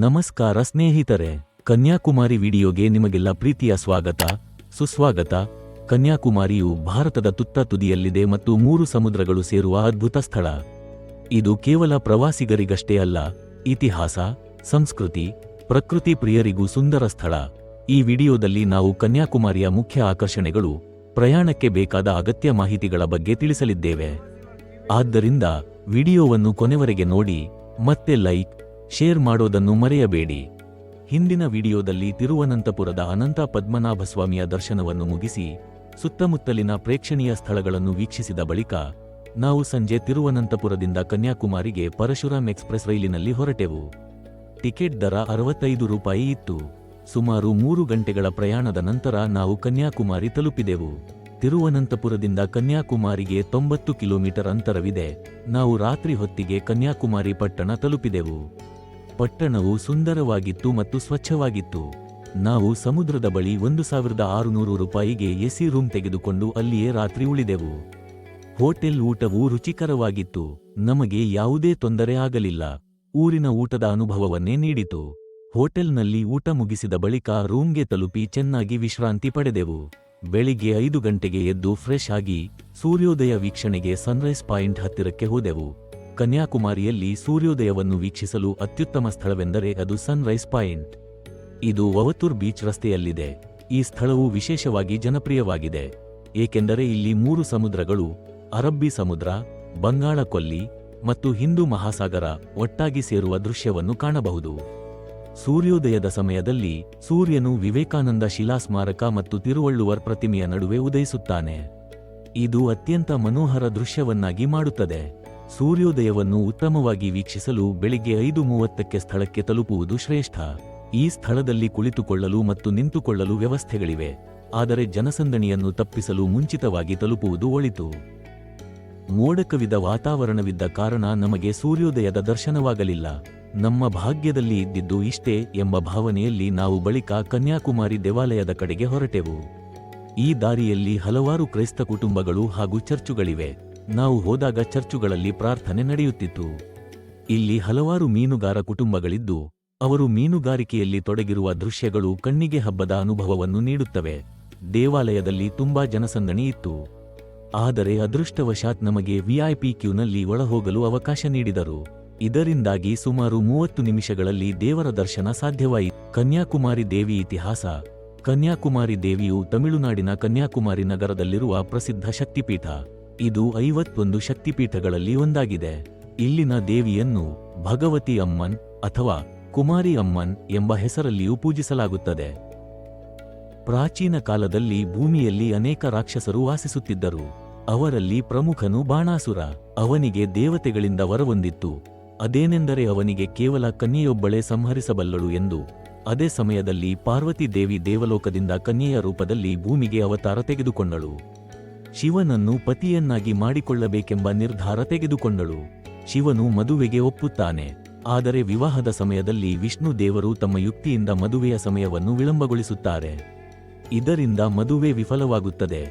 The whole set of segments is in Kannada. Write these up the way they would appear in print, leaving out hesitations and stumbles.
ನಮಸ್ಕಾರ ಸ್ನೇಹಿತರೆ, ಕನ್ಯಾಕುಮಾರಿ ವಿಡಿಯೋಗೆ ನಿಮಗೆಲ್ಲ ಪ್ರೀತಿಯ ಸ್ವಾಗತ, ಸುಸ್ವಾಗತ. ಕನ್ಯಾಕುಮಾರಿಯು ಭಾರತದ ತುತ್ತ ತುದಿಯಲ್ಲಿದೆ ಮತ್ತು 3 ಸಮುದ್ರಗಳು ಸೇರುವ ಅದ್ಭುತ ಸ್ಥಳ. ಇದು ಕೇವಲ ಪ್ರವಾಸಿಗರಿಗಷ್ಟೇ ಅಲ್ಲ, ಇತಿಹಾಸ, ಸಂಸ್ಕೃತಿ, ಪ್ರಕೃತಿ ಪ್ರಿಯರಿಗೂ ಸುಂದರ ಸ್ಥಳ. ಈ ವಿಡಿಯೋದಲ್ಲಿ ನಾವು ಕನ್ಯಾಕುಮಾರಿಯ ಮುಖ್ಯ ಆಕರ್ಷಣೆಗಳು, ಪ್ರಯಾಣಕ್ಕೆ ಬೇಕಾದ ಅಗತ್ಯ ಮಾಹಿತಿಗಳ ಬಗ್ಗೆ ತಿಳಿಸಲಿದ್ದೇವೆ. ಆದ್ದರಿಂದ ವಿಡಿಯೋವನ್ನು ಕೊನೆವರೆಗೆ ನೋಡಿ ಮತ್ತೆ ಲೈಕ್, ಶೇರ್ ಮಾಡೋದನ್ನು ಮರೆಯಬೇಡಿ. ಹಿಂದಿನ ವಿಡಿಯೋದಲ್ಲಿ ತಿರುವನಂತಪುರದ ಅನಂತ ಪದ್ಮನಾಭಸ್ವಾಮಿಯ ದರ್ಶನವನ್ನು ಮುಗಿಸಿ ಸುತ್ತಮುತ್ತಲಿನ ಪ್ರೇಕ್ಷಣೀಯ ಸ್ಥಳಗಳನ್ನು ವೀಕ್ಷಿಸಿದ ಬಳಿಕ ನಾವು ಸಂಜೆ ತಿರುವನಂತಪುರದಿಂದ ಕನ್ಯಾಕುಮಾರಿಗೆ ಪರಶುರಾಮ್ ಎಕ್ಸ್‌ಪ್ರೆಸ್ ರೈಲಿನಲ್ಲಿ ಹೊರಟೆವು. ಟಿಕೆಟ್ ದರ 65 ರೂಪಾಯಿ ಇತ್ತು. ಸುಮಾರು 3 ಗಂಟೆಗಳ ಪ್ರಯಾಣದ ನಂತರ ನಾವು ಕನ್ಯಾಕುಮಾರಿ ತಲುಪಿದೆವು. ತಿರುವನಂತಪುರದಿಂದ ಕನ್ಯಾಕುಮಾರಿಗೆ 90 ಕಿಲೋಮೀಟರ್ ಅಂತರವಿದೆ. ನಾವು ರಾತ್ರಿ ಹೊತ್ತಿಗೆ ಕನ್ಯಾಕುಮಾರಿ ಪಟ್ಟಣ ತಲುಪಿದೆವು. ಪಟ್ಟಣವು ಸುಂದರವಾಗಿತ್ತು ಮತ್ತು ಸ್ವಚ್ಛವಾಗಿತ್ತು. ನಾವು ಸಮುದ್ರದ ಬಳಿ 1600 ರೂಪಾಯಿಗೆ ಎಸಿ ರೂಮ್ ತೆಗೆದುಕೊಂಡು ಅಲ್ಲಿಯೇ ರಾತ್ರಿ ಉಳಿದೆವು. ಹೋಟೆಲ್ ಊಟವು ರುಚಿಕರವಾಗಿತ್ತು. ನಮಗೆ ಯಾವುದೇ ತೊಂದರೆ ಆಗಲಿಲ್ಲ. ಊರಿನ ಊಟದ ಅನುಭವವನ್ನೇ ನೀಡಿತು. ಹೋಟೆಲ್ನಲ್ಲಿ ಊಟ ಮುಗಿಸಿದ ಬಳಿಕ ರೂಮ್ಗೆ ತಲುಪಿ ಚೆನ್ನಾಗಿ ವಿಶ್ರಾಂತಿ ಪಡೆದೆವು. ಬೆಳಿಗ್ಗೆ 5 ಗಂಟೆಗೆ ಎದ್ದು ಫ್ರೆಶ್ ಆಗಿ ಸೂರ್ಯೋದಯ ವೀಕ್ಷಣೆಗೆ ಸನ್ರೈಸ್ ಪಾಯಿಂಟ್ ಹತ್ತಿರಕ್ಕೆ ಹೋದೆವು. ಕನ್ಯಾಕುಮಾರಿಯಲ್ಲಿ ಸೂರ್ಯೋದಯವನ್ನು ವೀಕ್ಷಿಸಲು ಅತ್ಯುತ್ತಮ ಸ್ಥಳವೆಂದರೆ ಅದು ಸನ್ರೈಸ್ ಪಾಯಿಂಟ್. ಇದು ವವತೂರ್ ಬೀಚ್ ರಸ್ತೆಯಲ್ಲಿದೆ. ಈ ಸ್ಥಳವು ವಿಶೇಷವಾಗಿ ಜನಪ್ರಿಯವಾಗಿದೆ, ಏಕೆಂದರೆ ಇಲ್ಲಿ 3 ಸಮುದ್ರಗಳು, ಅರಬ್ಬಿ ಸಮುದ್ರ, ಬಂಗಾಳ ಕೊಲ್ಲಿ ಮತ್ತು ಹಿಂದೂ ಮಹಾಸಾಗರ ಒಟ್ಟಾಗಿ ಸೇರುವ ದೃಶ್ಯವನ್ನು ಕಾಣಬಹುದು. ಸೂರ್ಯೋದಯದ ಸಮಯದಲ್ಲಿ ಸೂರ್ಯನು ವಿವೇಕಾನಂದ ಶಿಲಾ ಸ್ಮಾರಕ ಮತ್ತು ತಿರುವಳ್ಳುವರ್ ಪ್ರತಿಮೆಯ ನಡುವೆ ಉದಯಿಸುತ್ತಾನೆ. ಇದು ಅತ್ಯಂತ ಮನೋಹರ ದೃಶ್ಯವನ್ನಾಗಿ ಮಾಡುತ್ತದೆ. ಸೂರ್ಯೋದಯವನ್ನು ಉತ್ತಮವಾಗಿ ವೀಕ್ಷಿಸಲು ಬೆಳಿಗ್ಗೆ 5:30ಕ್ಕೆ ಸ್ಥಳಕ್ಕೆ ತಲುಪುವುದು ಶ್ರೇಷ್ಠ. ಈ ಸ್ಥಳದಲ್ಲಿ ಕುಳಿತುಕೊಳ್ಳಲು ಮತ್ತು ನಿಂತುಕೊಳ್ಳಲು ವ್ಯವಸ್ಥೆಗಳಿವೆ, ಆದರೆ ಜನಸಂದಣಿಯನ್ನು ತಪ್ಪಿಸಲು ಮುಂಚಿತವಾಗಿ ತಲುಪುವುದು ಒಳಿತು. ಮೋಡಕವಿದ ವಾತಾವರಣವಿದ್ದ ಕಾರಣ ನಮಗೆ ಸೂರ್ಯೋದಯದ ದರ್ಶನವಾಗಲಿಲ್ಲ. ನಮ್ಮ ಭಾಗ್ಯದಲ್ಲಿ ಇದ್ದಿದ್ದು ಇಷ್ಟೇ ಎಂಬ ಭಾವನೆಯಲ್ಲಿ ನಾವು ಬಳಿಕ ಕನ್ಯಾಕುಮಾರಿ ದೇವಾಲಯದ ಕಡೆಗೆ ಹೊರಟೆವು. ಈ ದಾರಿಯಲ್ಲಿ ಹಲವಾರು ಕ್ರೈಸ್ತ ಕುಟುಂಬಗಳು ಹಾಗೂ ಚರ್ಚುಗಳಿವೆ. ನಾವು ಹೋದಾಗ ಚರ್ಚುಗಳಲ್ಲಿ ಪ್ರಾರ್ಥನೆ ನಡೆಯುತ್ತಿತ್ತು. ಇಲ್ಲಿ ಹಲವಾರು ಮೀನುಗಾರ ಕುಟುಂಬಗಳಿದ್ದು ಅವರು ಮೀನುಗಾರಿಕೆಯಲ್ಲಿ ತೊಡಗಿರುವ ದೃಶ್ಯಗಳು ಕಣ್ಣಿಗೆ ಹಬ್ಬದ ಅನುಭವವನ್ನು ನೀಡುತ್ತವೆ. ದೇವಾಲಯದಲ್ಲಿ ತುಂಬಾ ಜನಸಂದಣಿ ಇತ್ತು, ಆದರೆ ಅದೃಷ್ಟವಶಾತ್ ನಮಗೆ ವಿಐಪಿ ಕ್ಯೂನಲ್ಲಿ ಒಳಹೋಗಲು ಅವಕಾಶ ನೀಡಿದರು. ಇದರಿಂದಾಗಿ ಸುಮಾರು 30 ನಿಮಿಷಗಳಲ್ಲಿ ದೇವರ ದರ್ಶನ ಸಾಧ್ಯವಾಯಿತು. ಕನ್ಯಾಕುಮಾರಿ ದೇವಿ ಇತಿಹಾಸ. ಕನ್ಯಾಕುಮಾರಿ ದೇವಿಯು ತಮಿಳುನಾಡಿನ ಕನ್ಯಾಕುಮಾರಿ ನಗರದಲ್ಲಿರುವ ಪ್ರಸಿದ್ಧ ಶಕ್ತಿಪೀಠ. ಇದು 51 ಶಕ್ತಿಪೀಠಗಳಲ್ಲಿ ಒಂದಾಗಿದೆ. ಇಲ್ಲಿನ ದೇವಿಯನ್ನು ಭಗವತಿ ಅಮ್ಮನ್ ಅಥವಾ ಕುಮಾರಿ ಅಮ್ಮನ್ ಎಂಬ ಹೆಸರಲ್ಲಿಯೂ ಪೂಜಿಸಲಾಗುತ್ತದೆ. ಪ್ರಾಚೀನ ಕಾಲದಲ್ಲಿ ಭೂಮಿಯಲ್ಲಿ ಅನೇಕ ರಾಕ್ಷಸರು ವಾಸಿಸುತ್ತಿದ್ದರು. ಅವರಲ್ಲಿ ಪ್ರಮುಖನು ಬಾಣಾಸುರ. ಅವನಿಗೆ ದೇವತೆಗಳಿಂದ ವರವೊಂದಿತ್ತು. ಅದೇನೆಂದರೆ ಅವನಿಗೆ ಕೇವಲ ಕನ್ಯೆಯೊಬ್ಬಳೇ ಸಂಹರಿಸಬಲ್ಲಳು ಎಂದು. ಅದೇ ಸಮಯದಲ್ಲಿ ಪಾರ್ವತಿ ದೇವಿ ದೇವಲೋಕದಿಂದ ಕನ್ಯೆಯ ರೂಪದಲ್ಲಿ ಭೂಮಿಗೆ ಅವತಾರ ತೆಗೆದುಕೊಂಡಳು. ಶಿವನನ್ನು ಪತಿಯನ್ನಾಗಿ ಮಾಡಿಕೊಳ್ಳಬೇಕೆಂಬ ನಿರ್ಧಾರ ತೆಗೆದುಕೊಂಡಳು. ಶಿವನು ಮದುವೆಗೆ ಒಪ್ಪುತ್ತಾನೆ, ಆದರೆ ವಿವಾಹದ ಸಮಯದಲ್ಲಿ ವಿಷ್ಣು ದೇವರು ತಮ್ಮ ಯುಕ್ತಿಯಿಂದ ಮದುವೆಯ ಸಮಯವನ್ನು ವಿಳಂಬಗೊಳಿಸುತ್ತಾರೆ. ಇದರಿಂದ ಮದುವೆ ವಿಫಲವಾಗುತ್ತದೆ.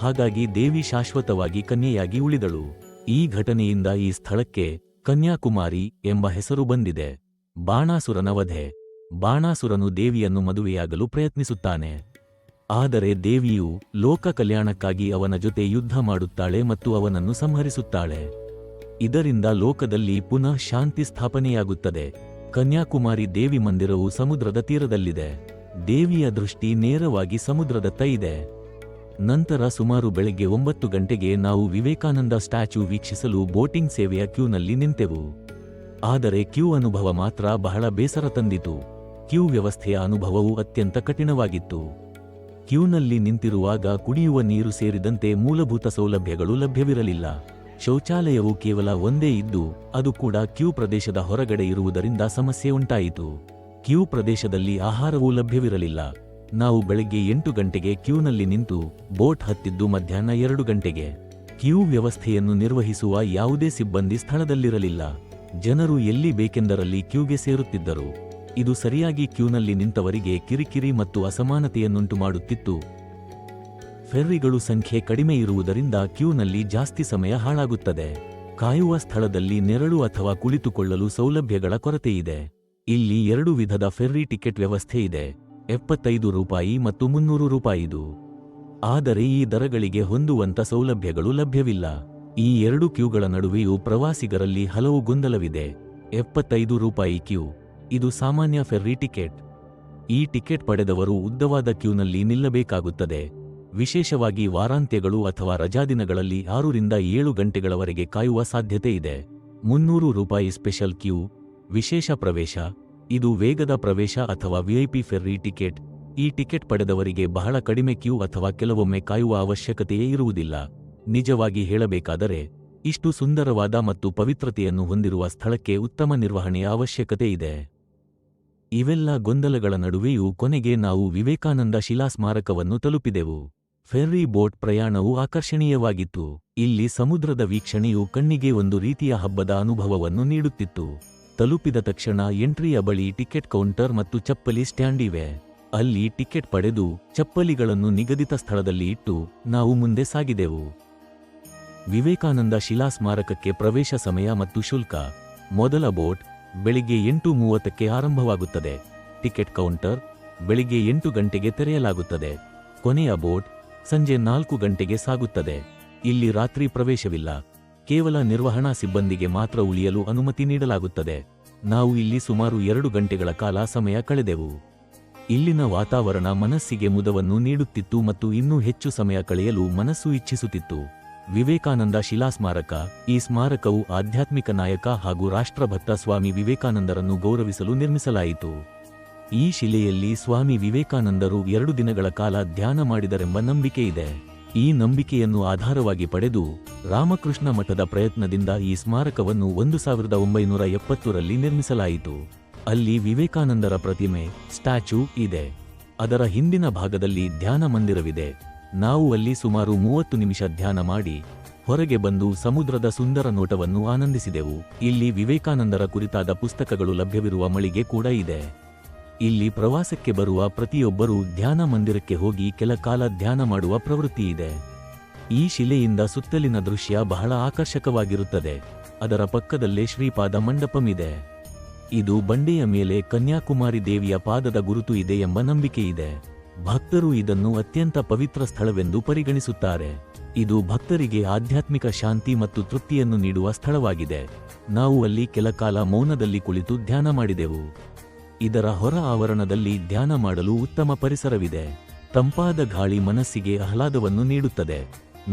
ಹಾಗಾಗಿ ದೇವಿ ಶಾಶ್ವತವಾಗಿ ಕನ್ಯೆಯಾಗಿ ಉಳಿದಳು. ಈ ಘಟನೆಯಿಂದ ಈ ಸ್ಥಳಕ್ಕೆ ಕನ್ಯಾಕುಮಾರಿ ಎಂಬ ಹೆಸರು ಬಂದಿದೆ. ಬಾಣಾಸುರನ ವಧೆ. ಬಾಣಾಸುರನು ದೇವಿಯನ್ನು ಮದುವೆಯಾಗಲು ಪ್ರಯತ್ನಿಸುತ್ತಾನೆ, ಆದರೆ ದೇವಿಯು ಲೋಕ ಕಲ್ಯಾಣಕ್ಕಾಗಿ ಅವನ ಜೊತೆ ಯುದ್ಧ ಮಾಡುತ್ತಾಳೆ ಮತ್ತು ಅವನನ್ನು ಸಂಹರಿಸುತ್ತಾಳೆ. ಇದರಿಂದ ಲೋಕದಲ್ಲಿ ಪುನಃ ಶಾಂತಿ ಸ್ಥಾಪನೆಯಾಗುತ್ತದೆ. ಕನ್ಯಾಕುಮಾರಿ ದೇವಿ ಮಂದಿರವು ಸಮುದ್ರದ ತೀರದಲ್ಲಿದೆ. ದೇವಿಯ ದೃಷ್ಟಿ ನೇರವಾಗಿ ಸಮುದ್ರದತ್ತ ಇದೆ. ನಂತರ ಸುಮಾರು ಬೆಳಗ್ಗೆ 9 ಗಂಟೆಗೆ ನಾವು ವಿವೇಕಾನಂದ ಸ್ಟ್ಯಾಚ್ಯೂ ವೀಕ್ಷಿಸಲು ಬೋಟಿಂಗ್ ಸೇವೆಯ ಕ್ಯೂನಲ್ಲಿ ನಿಂತೆವು. ಆದರೆ ಕ್ಯೂ ಅನುಭವ ಮಾತ್ರ ಬಹಳ ಬೇಸರ ತಂದಿತು. ಕ್ಯೂ ವ್ಯವಸ್ಥೆಯ ಅನುಭವವು ಅತ್ಯಂತ ಕಠಿಣವಾಗಿತ್ತು. ಕ್ಯೂನಲ್ಲಿ ನಿಂತಿರುವಾಗ ಕುಡಿಯುವ ನೀರು ಸೇರಿದಂತೆ ಮೂಲಭೂತ ಸೌಲಭ್ಯಗಳು ಲಭ್ಯವಿರಲಿಲ್ಲ. ಶೌಚಾಲಯವು ಕೇವಲ ಒಂದೇ ಇದ್ದು ಅದು ಕೂಡ ಕ್ಯೂ ಪ್ರದೇಶದ ಹೊರಗಡೆ ಇರುವುದರಿಂದ ಸಮಸ್ಯೆ ಉಂಟಾಯಿತು. ಕ್ಯೂ ಪ್ರದೇಶದಲ್ಲಿ ಆಹಾರವೂ ಲಭ್ಯವಿರಲಿಲ್ಲ. ನಾವು ಬೆಳಗ್ಗೆ 8 ಗಂಟೆಗೆ ಕ್ಯೂನಲ್ಲಿ ನಿಂತು ಬೋಟ್ ಹತ್ತಿದ್ದು ಮಧ್ಯಾಹ್ನ 2 ಗಂಟೆಗೆ. ಕ್ಯೂ ವ್ಯವಸ್ಥೆಯನ್ನು ನಿರ್ವಹಿಸುವ ಯಾವುದೇ ಸಿಬ್ಬಂದಿ ಸ್ಥಳದಲ್ಲಿರಲಿಲ್ಲ. ಜನರು ಎಲ್ಲಿ ಬೇಕೆಂದರಲ್ಲಿ ಕ್ಯೂಗೆ ಸೇರುತ್ತಿದ್ದರು. ಇದು ಸರಿಯಾಗಿ ಕ್ಯೂನಲ್ಲಿ ನಿಂತವರಿಗೆ ಕಿರಿಕಿರಿ ಮತ್ತು ಅಸಮಾನತೆಯನ್ನುಂಟು ಮಾಡುತ್ತಿತ್ತು. ಫೆರ್ರಿಗಳು ಸಂಖ್ಯೆ ಕಡಿಮೆ ಇರುವುದರಿಂದ ಕ್ಯೂನಲ್ಲಿ ಜಾಸ್ತಿ ಸಮಯ ಹಾಳಾಗುತ್ತದೆ. ಕಾಯುವ ಸ್ಥಳದಲ್ಲಿ ನೆರಳು ಅಥವಾ ಕುಳಿತುಕೊಳ್ಳಲು ಸೌಲಭ್ಯಗಳ ಕೊರತೆಯಿದೆ. ಇಲ್ಲಿ 2 ವಿಧದ ಫೆರ್ರಿ ಟಿಕೆಟ್ ವ್ಯವಸ್ಥೆ ಇದೆ, 75 ರೂಪಾಯಿ ಮತ್ತು 300 ರೂಪಾಯಿದು. ಆದರೆ ಈ ದರಗಳಿಗೆ ಹೊಂದುವಂತ ಸೌಲಭ್ಯಗಳು ಲಭ್ಯವಿಲ್ಲ. ಈ 2 ಕ್ಯೂಗಳ ನಡುವೆಯೂ ಪ್ರವಾಸಿಗರಲ್ಲಿ ಹಲವು ಗೊಂದಲವಿದೆ. 75 ರೂಪಾಯಿ ಕ್ಯೂ, ಇದು ಸಾಮಾನ್ಯ ಫೆರ್ರಿ ಟಿಕೆಟ್. ಈ ಟಿಕೆಟ್ ಪಡೆದವರು ಉದ್ದವಾದ ಕ್ಯೂನಲ್ಲಿ ನಿಲ್ಲಬೇಕಾಗುತ್ತದೆ. ವಿಶೇಷವಾಗಿ ವಾರಾಂತ್ಯಗಳು ಅಥವಾ ರಜಾದಿನಗಳಲ್ಲಿ 6 ರಿಂದ 7 ಗಂಟೆಗಳವರೆಗೆ ಕಾಯುವ ಸಾಧ್ಯತೆ ಇದೆ. 300 ರೂಪಾಯಿ ಸ್ಪೆಷಲ್ ಕ್ಯೂ, ವಿಶೇಷ ಪ್ರವೇಶ. ಇದು ವೇಗದ ಪ್ರವೇಶ ಅಥವಾ ವಿಐಪಿ ಫೆರ್ರಿ ಟಿಕೆಟ್. ಈ ಟಿಕೆಟ್ ಪಡೆದವರಿಗೆ ಬಹಳ ಕಡಿಮೆ ಕ್ಯೂ ಅಥವಾ ಕೆಲವೊಮ್ಮೆ ಕಾಯುವ ಅವಶ್ಯಕತೆಯೇ ಇರುವುದಿಲ್ಲ. ನಿಜವಾಗಿ ಹೇಳಬೇಕಾದರೆ, ಇಷ್ಟು ಸುಂದರವಾದ ಮತ್ತು ಪವಿತ್ರತೆಯನ್ನು ಹೊಂದಿರುವ ಸ್ಥಳಕ್ಕೆ ಉತ್ತಮ ನಿರ್ವಹಣೆಯ ಅವಶ್ಯಕತೆ ಇದೆ. ಇವೆಲ್ಲ ಗೊಂದಲಗಳ ನಡುವೆಯೂ ಕೊನೆಗೆ ನಾವು ವಿವೇಕಾನಂದ ಶಿಲಾ ಸ್ಮಾರಕವನ್ನು ತಲುಪಿದೆವು. ಫೆರ್ರಿ ಬೋಟ್ ಪ್ರಯಾಣವು ಆಕರ್ಷಣೀಯವಾಗಿತ್ತು. ಇಲ್ಲಿ ಸಮುದ್ರದ ವೀಕ್ಷಣೆಯು ಕಣ್ಣಿಗೆ ಒಂದು ರೀತಿಯ ಹಬ್ಬದ ಅನುಭವವನ್ನು ನೀಡುತ್ತಿತ್ತು. ತಲುಪಿದ ತಕ್ಷಣ ಎಂಟ್ರಿಯ ಬಳಿ ಟಿಕೆಟ್ ಕೌಂಟರ್ ಮತ್ತು ಚಪ್ಪಲಿ ಸ್ಟ್ಯಾಂಡ್ ಇವೆ. ಅಲ್ಲಿ ಟಿಕೆಟ್ ಪಡೆದು ಚಪ್ಪಲಿಗಳನ್ನು ನಿಗದಿತ ಸ್ಥಳದಲ್ಲಿ ಇಟ್ಟು ನಾವು ಮುಂದೆ ಸಾಗಿದೆವು. ವಿವೇಕಾನಂದ ಶಿಲಾ ಸ್ಮಾರಕಕ್ಕೆ ಪ್ರವೇಶ ಸಮಯ ಮತ್ತು ಶುಲ್ಕ. ಮೊದಲ ಬೋಟ್ ಬೆಳಿಗ್ಗೆ 8:30ಕ್ಕೆ ಆರಂಭವಾಗುತ್ತದೆ. ಟಿಕೆಟ್ ಕೌಂಟರ್ ಬೆಳಿಗ್ಗೆ 8 ಗಂಟೆಗೆ ತೆರೆಯಲಾಗುತ್ತದೆ. ಕೊನೆಯ ಬೋಟ್ ಸಂಜೆ 4 ಗಂಟೆಗೆ ಸಾಗುತ್ತದೆ. ಇಲ್ಲಿ ರಾತ್ರಿ ಪ್ರವೇಶವಿಲ್ಲ, ಕೇವಲ ನಿರ್ವಹಣಾ ಸಿಬ್ಬಂದಿಗೆ ಮಾತ್ರ ಉಳಿಯಲು ಅನುಮತಿ ನೀಡಲಾಗುತ್ತದೆ. ನಾವು ಇಲ್ಲಿ ಸುಮಾರು 2 ಗಂಟೆಗಳ ಕಾಲ ಸಮಯ ಕಳೆದೆವು. ಇಲ್ಲಿನ ವಾತಾವರಣ ಮನಸ್ಸಿಗೆ ಮುದವನ್ನು ನೀಡುತ್ತಿತ್ತು ಮತ್ತು ಇನ್ನೂ ಹೆಚ್ಚು ಸಮಯ ಕಳೆಯಲು ಮನಸ್ಸು ಇಚ್ಛಿಸುತ್ತಿತ್ತು. ವಿವೇಕಾನಂದ ಶಿಲಾ ಸ್ಮಾರಕ. ಈ ಸ್ಮಾರಕವು ಆಧ್ಯಾತ್ಮಿಕ ನಾಯಕ ಹಾಗೂ ರಾಷ್ಟ್ರಭಕ್ತ ಸ್ವಾಮಿ ವಿವೇಕಾನಂದರನ್ನು ಗೌರವಿಸಲು ನಿರ್ಮಿಸಲಾಯಿತು. ಈ ಶಿಲೆಯಲ್ಲಿ ಸ್ವಾಮಿ ವಿವೇಕಾನಂದರು 2 ದಿನಗಳ ಕಾಲ ಧ್ಯಾನ ಮಾಡಿದರೆಂಬ ನಂಬಿಕೆ ಇದೆ. ಈ ನಂಬಿಕೆಯನ್ನು ಆಧಾರವಾಗಿ ಪಡೆದು ರಾಮಕೃಷ್ಣ ಮಠದ ಪ್ರಯತ್ನದಿಂದ ಈ ಸ್ಮಾರಕವನ್ನು 1970ರಲ್ಲಿ ನಿರ್ಮಿಸಲಾಯಿತು. ಅಲ್ಲಿ ವಿವೇಕಾನಂದರ ಪ್ರತಿಮೆ, ಸ್ಟ್ಯಾಚ್ಯೂ ಇದೆ. ಅದರ ಹಿಂದಿನ ಭಾಗದಲ್ಲಿ ಧ್ಯಾನ ಮಂದಿರವಿದೆ. ನಾವು ಅಲ್ಲಿ ಸುಮಾರು 30 ನಿಮಿಷ ಧ್ಯಾನ ಮಾಡಿ ಹೊರಗೆ ಬಂದು ಸಮುದ್ರದ ಸುಂದರ ನೋಟವನ್ನು ಆನಂದಿಸಿದೆವು. ಇಲ್ಲಿ ವಿವೇಕಾನಂದರ ಕುರಿತಾದ ಪುಸ್ತಕಗಳು ಲಭ್ಯವಿರುವ ಮಳಿಗೆ ಕೂಡ ಇದೆ. ಇಲ್ಲಿ ಪ್ರವಾಸಕ್ಕೆ ಬರುವ ಪ್ರತಿಯೊಬ್ಬರೂ ಧ್ಯಾನ ಮಂದಿರಕ್ಕೆ ಹೋಗಿ ಕೆಲ ಕಾಲ ಧ್ಯಾನ ಮಾಡುವ ಪ್ರವೃತ್ತಿ ಇದೆ. ಈ ಶಿಲೆಯಿಂದ ಸುತ್ತಲಿನ ದೃಶ್ಯ ಬಹಳ ಆಕರ್ಷಕವಾಗಿರುತ್ತದೆ. ಅದರ ಪಕ್ಕದಲ್ಲೇ ಶ್ರೀಪಾದ ಮಂಟಪವಿದೆ. ಇದು ಬಂಡೆಯ ಮೇಲೆ ಕನ್ಯಾಕುಮಾರಿ ದೇವಿಯ ಪಾದದ ಗುರುತು ಇದೆ ಎಂಬ ನಂಬಿಕೆ ಇದೆ. ಭಕ್ತರು ಇದನ್ನು ಅತ್ಯಂತ ಪವಿತ್ರ ಸ್ಥಳವೆಂದು ಪರಿಗಣಿಸುತ್ತಾರೆ. ಇದು ಭಕ್ತರಿಗೆ ಆಧ್ಯಾತ್ಮಿಕ ಶಾಂತಿ ಮತ್ತು ತೃಪ್ತಿಯನ್ನು ನೀಡುವ ಸ್ಥಳವಾಗಿದೆ. ನಾವು ಅಲ್ಲಿ ಕೆಲ ಕಾಲ ಮೌನದಲ್ಲಿ ಕುಳಿತು ಧ್ಯಾನ ಮಾಡಿದೆವು. ಇದರ ಹೊರ ಆವರಣದಲ್ಲಿ ಧ್ಯಾನ ಮಾಡಲು ಉತ್ತಮ ಪರಿಸರವಿದೆ. ತಂಪಾದ ಗಾಳಿ ಮನಸ್ಸಿಗೆ ಆಹ್ಲಾದವನ್ನು ನೀಡುತ್ತದೆ.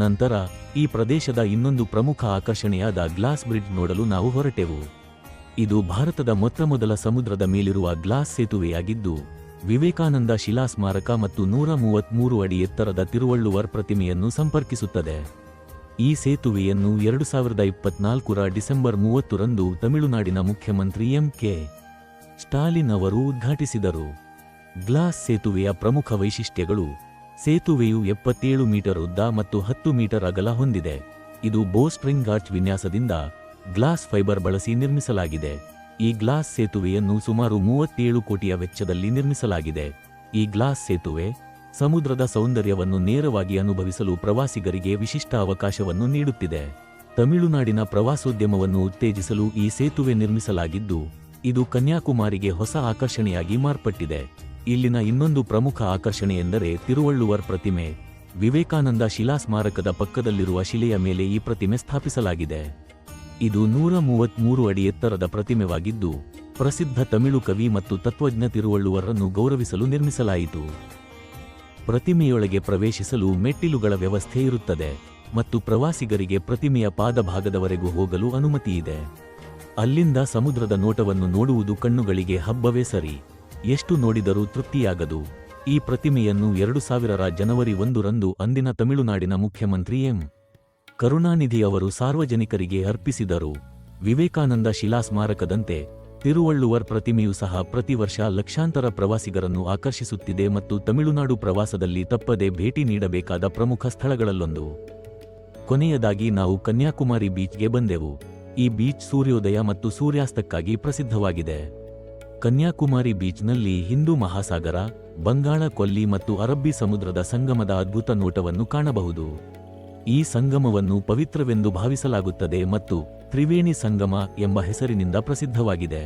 ನಂತರ ಈ ಪ್ರದೇಶದ ಇನ್ನೊಂದು ಪ್ರಮುಖ ಆಕರ್ಷಣೆಯಾದ ಗ್ಲಾಸ್ ಬ್ರಿಡ್ಜ್ ನೋಡಲು ನಾವು ಹೊರಟೆವು. ಇದು ಭಾರತದ ಮೊತ್ತಮೊದಲ ಸಮುದ್ರದ ಮೇಲಿರುವ ಗ್ಲಾಸ್ ಸೇತುವೆಯಾಗಿದ್ದು, ವಿವೇಕಾನಂದ ಶಿಲಾ ಸ್ಮಾರಕ ಮತ್ತು 133 ಅಡಿ ಎತ್ತರದ ತಿರುವಳ್ಳುವರ್ ಪ್ರತಿಮೆಯನ್ನು ಸಂಪರ್ಕಿಸುತ್ತದೆ. ಈ ಸೇತುವೆಯನ್ನು 2024ರ ಡಿಸೆಂಬರ್ 30ರಂದು ತಮಿಳುನಾಡಿನ ಮುಖ್ಯಮಂತ್ರಿ ಎಂ.ಕೆ. ಸ್ಟಾಲಿನ್ ಅವರು ಉದ್ಘಾಟಿಸಿದರು. ಗ್ಲಾಸ್ ಸೇತುವೆಯ ಪ್ರಮುಖ ವೈಶಿಷ್ಟ್ಯಗಳು: ಸೇತುವೆಯು 77 ಮೀಟರ್ ಉದ್ದ ಮತ್ತು 10 ಮೀಟರ್ ಅಗಲ ಹೊಂದಿದೆ. ಇದು ಬೋಸ್ಟ್ರಿಂಗ್ ಆರ್ಚ್ ವಿನ್ಯಾಸದಿಂದ ಗ್ಲಾಸ್ ಫೈಬರ್ ಬಳಸಿ ನಿರ್ಮಿಸಲಾಗಿದೆ. ಈ ಗ್ಲಾಸ್ ಸೇತುವೆಯನ್ನು ಸುಮಾರು 37 ಕೋಟಿಯ ವೆಚ್ಚದಲ್ಲಿ ನಿರ್ಮಿಸಲಾಗಿದೆ. ಈ ಗ್ಲಾಸ್ ಸೇತುವೆ ಸಮುದ್ರದ ಸೌಂದರ್ಯವನ್ನು ನೇರವಾಗಿ ಅನುಭವಿಸಲು ಪ್ರವಾಸಿಗರಿಗೆ ವಿಶಿಷ್ಟ ಅವಕಾಶವನ್ನು ನೀಡುತ್ತಿದೆ. ತಮಿಳುನಾಡಿನ ಪ್ರವಾಸೋದ್ಯಮವನ್ನು ಉತ್ತೇಜಿಸಲು ಈ ಸೇತುವೆ ನಿರ್ಮಿಸಲಾಗಿದ್ದು, ಇದು ಕನ್ಯಾಕುಮಾರಿಗೆ ಹೊಸ ಆಕರ್ಷಣೆಯಾಗಿ ಮಾರ್ಪಟ್ಟಿದೆ. ಇಲ್ಲಿನ ಇನ್ನೊಂದು ಪ್ರಮುಖ ಆಕರ್ಷಣೆಯೆಂದರೆ ತಿರುವಳ್ಳುವರ್ ಪ್ರತಿಮೆ. ವಿವೇಕಾನಂದ ಶಿಲಾ ಸ್ಮಾರಕದ ಪಕ್ಕದಲ್ಲಿರುವ ಶಿಲೆಯ ಮೇಲೆ ಈ ಪ್ರತಿಮೆ ಸ್ಥಾಪಿಸಲಾಗಿದೆ. ಇದು 133 ಅಡಿ ಎತ್ತರದ ಪ್ರತಿಮೆವಾಗಿದ್ದು, ಪ್ರಸಿದ್ಧ ತಮಿಳು ಕವಿ ಮತ್ತು ತತ್ವಜ್ಞ ತಿರುವಳ್ಳುವರನ್ನು ಗೌರವಿಸಲು ನಿರ್ಮಿಸಲಾಯಿತು. ಪ್ರತಿಮೆಯೊಳಗೆ ಪ್ರವೇಶಿಸಲು ಮೆಟ್ಟಿಲುಗಳ ವ್ಯವಸ್ಥೆ ಇರುತ್ತದೆ ಮತ್ತು ಪ್ರವಾಸಿಗರಿಗೆ ಪ್ರತಿಮೆಯ ಪಾದಭಾಗದವರೆಗೂ ಹೋಗಲು ಅನುಮತಿಯಿದೆ. ಅಲ್ಲಿಂದ ಸಮುದ್ರದ ನೋಟವನ್ನು ನೋಡುವುದು ಕಣ್ಣುಗಳಿಗೆ ಹಬ್ಬವೇ ಸರಿ. ಎಷ್ಟು ನೋಡಿದರೂ ತೃಪ್ತಿಯಾಗದು. ಈ ಪ್ರತಿಮೆಯನ್ನು 2000ರ ಜನವರಿ 1ರಂದು ಅಂದಿನ ತಮಿಳುನಾಡಿನ ಮುಖ್ಯಮಂತ್ರಿ ಎಂ. ಕರುಣಾನಿಧಿ ಅವರು ಸಾರ್ವಜನಿಕರಿಗೆ ಅರ್ಪಿಸಿದರು. ವಿವೇಕಾನಂದ ಶಿಲಾ ಸ್ಮಾರಕದಂತೆ ತಿರುವಳ್ಳುವರ್ ಪ್ರತಿಮೆಯೂ ಸಹ ಪ್ರತಿ ವರ್ಷ ಲಕ್ಷಾಂತರ ಪ್ರವಾಸಿಗರನ್ನು ಆಕರ್ಷಿಸುತ್ತಿದೆ ಮತ್ತು ತಮಿಳುನಾಡು ಪ್ರವಾಸದಲ್ಲಿ ತಪ್ಪದೆ ಭೇಟಿ ನೀಡಬೇಕಾದ ಪ್ರಮುಖ ಸ್ಥಳಗಳಲ್ಲೊಂದು. ಕೊನೆಯದಾಗಿ ನಾವು ಕನ್ಯಾಕುಮಾರಿ ಬೀಚ್ಗೆ ಬಂದೆವು. ಈ ಬೀಚ್ ಸೂರ್ಯೋದಯ ಮತ್ತು ಸೂರ್ಯಾಸ್ತಕ್ಕಾಗಿ ಪ್ರಸಿದ್ಧವಾಗಿದೆ. ಕನ್ಯಾಕುಮಾರಿ ಬೀಚ್ನಲ್ಲಿ ಹಿಂದೂ ಮಹಾಸಾಗರ, ಬಂಗಾಳ ಕೊಲ್ಲಿ ಮತ್ತು ಅರಬ್ಬಿ ಸಮುದ್ರದ ಸಂಗಮದ ಅದ್ಭುತ ನೋಟವನ್ನು ಕಾಣಬಹುದು. ಈ ಸಂಗಮವನ್ನು ಪವಿತ್ರವೆಂದು ಭಾವಿಸಲಾಗುತ್ತದೆ ಮತ್ತು ತ್ರಿವೇಣಿ ಸಂಗಮ ಎಂಬ ಹೆಸರಿನಿಂದ ಪ್ರಸಿದ್ಧವಾಗಿದೆ.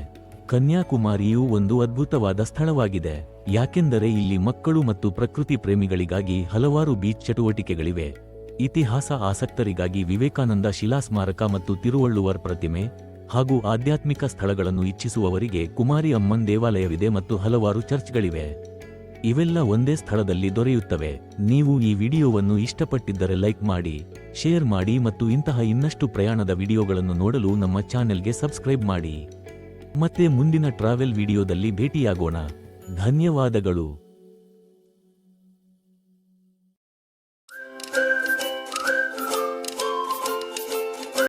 ಕನ್ಯಾಕುಮಾರಿಯು ಒಂದು ಅದ್ಭುತವಾದ ಸ್ಥಳವಾಗಿದೆ, ಯಾಕೆಂದರೆ ಇಲ್ಲಿ ಮಕ್ಕಳು ಮತ್ತು ಪ್ರಕೃತಿ ಪ್ರೇಮಿಗಳಿಗಾಗಿ ಹಲವಾರು ಬೀಚ್ ಚಟುವಟಿಕೆಗಳಿವೆ. ಇತಿಹಾಸ ಆಸಕ್ತರಿಗಾಗಿ ವಿವೇಕಾನಂದ ಶಿಲಾ ಸ್ಮಾರಕ ಮತ್ತು ತಿರುವಳ್ಳುವರ್ ಪ್ರತಿಮೆ, ಹಾಗೂ ಆಧ್ಯಾತ್ಮಿಕ ಸ್ಥಳಗಳನ್ನು ಇಚ್ಛಿಸುವವರಿಗೆ ಕುಮಾರಿ ಅಮ್ಮನ್ ದೇವಾಲಯವಿದೆ ಮತ್ತು ಹಲವಾರು ಚರ್ಚ್ಗಳಿವೆ. ಇವೆಲ್ಲ ಒಂದೇ ಸ್ಥಳದಲ್ಲಿ ದೊರೆಯುತ್ತವೆ. ನೀವು ಈ ವಿಡಿಯೋವನ್ನು ಇಷ್ಟಪಟ್ಟಿದ್ದರೆ ಲೈಕ್ ಮಾಡಿ, ಶೇರ್ ಮಾಡಿ ಮತ್ತು ಇಂತಹ ಇನ್ನಷ್ಟು ಪ್ರಯಾಣದ ವಿಡಿಯೋಗಳನ್ನು ನೋಡಲು ನಮ್ಮ ಚಾನೆಲ್ಗೆ ಸಬ್ಸ್ಕ್ರೈಬ್ ಮಾಡಿ. ಮತ್ತೆ ಮುಂದಿನ ಟ್ರಾವೆಲ್ ವಿಡಿಯೋದಲ್ಲಿ ಭೇಟಿಯಾಗೋಣ. ಧನ್ಯವಾದಗಳು.